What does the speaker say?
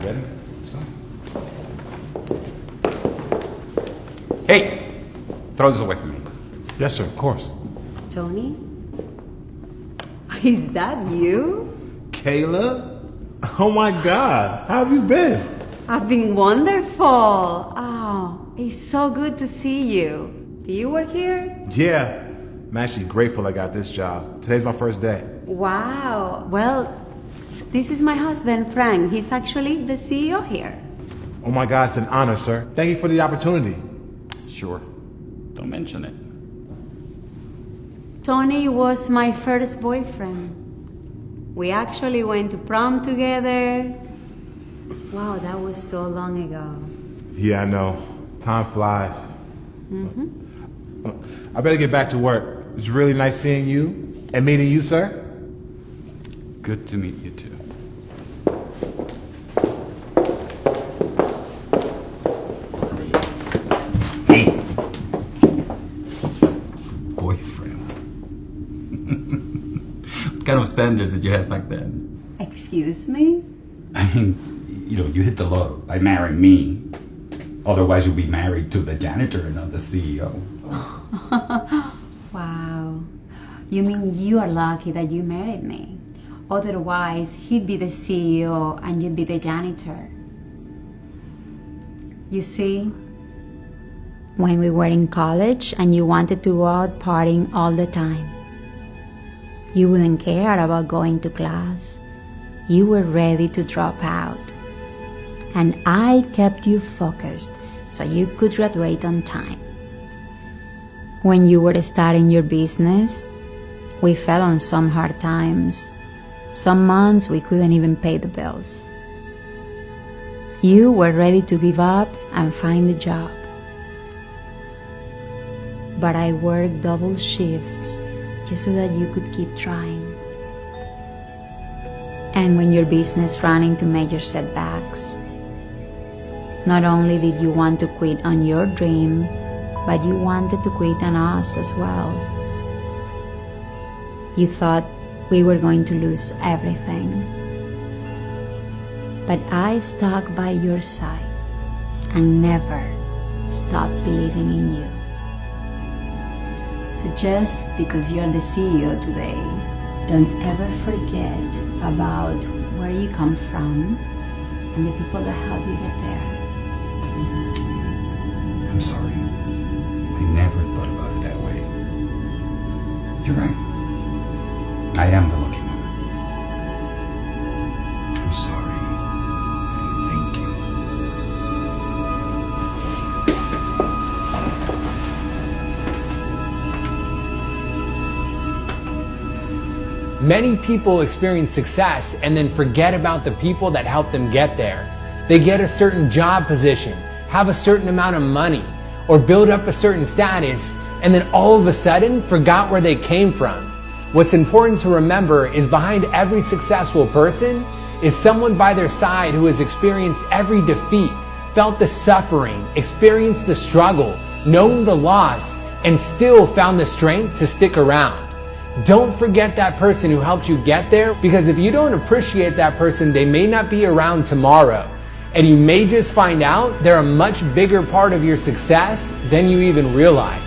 ready? Hey, throw this away from me. Yes, sir, of course. Tony? Is that you? Kayla? Oh my God, how have you been? I've been wonderful. Oh, it's so good to see you. Do you work here? Yeah, I'm actually grateful I got this job. Today's my first day. Wow. Well, this is my husband, Frank. He's actually the CEO here. Oh my God, it's an honor, sir. Thank you for the opportunity. Sure. Don't mention it. Tony was my first boyfriend. We actually went to prom together. Wow, that was so long ago. Yeah, I know. Time flies. I better get back to work. It's really nice seeing you and meeting you, sir. Good to meet you too. Hey. Boyfriend. What kind of standards did you have back then? Excuse me? I mean, you hit the lotto by marrying me. Otherwise, you'll be married to the janitor and not the CEO. Wow. You mean you are lucky that you married me? Otherwise, he'd be the CEO and you'd be the janitor. You see, when we were in college and you wanted to go out partying all the time, you wouldn't care about going to class. You were ready to drop out. And I kept you focused so you could graduate on time. When you were starting your business, we fell on some hard times. Some months we couldn't even pay the bills. You were ready to give up and find a job. But I worked double shifts just so that you could keep trying. And when your business ran into major setbacks, not only did you want to quit on your dream, but you wanted to quit on us as well. You thought we were going to lose everything. But I stuck by your side and never stopped believing in you. So just because you're the CEO today, don't ever forget about where you come from and the people that help you get there. I'm sorry. I never thought about it that way. You're right. I am the lucky one. I'm sorry. Thank you. Many people experience success and then forget about the people that helped them get there. They get a certain job position, have a certain amount of money, or build up a certain status, and then all of a sudden forgot where they came from. What's important to remember is behind every successful person is someone by their side who has experienced every defeat, felt the suffering, experienced the struggle, known the loss, and still found the strength to stick around. Don't forget that person who helped you get there, because if you don't appreciate that person, they may not be around tomorrow. And you may just find out they're a much bigger part of your success than you even realize.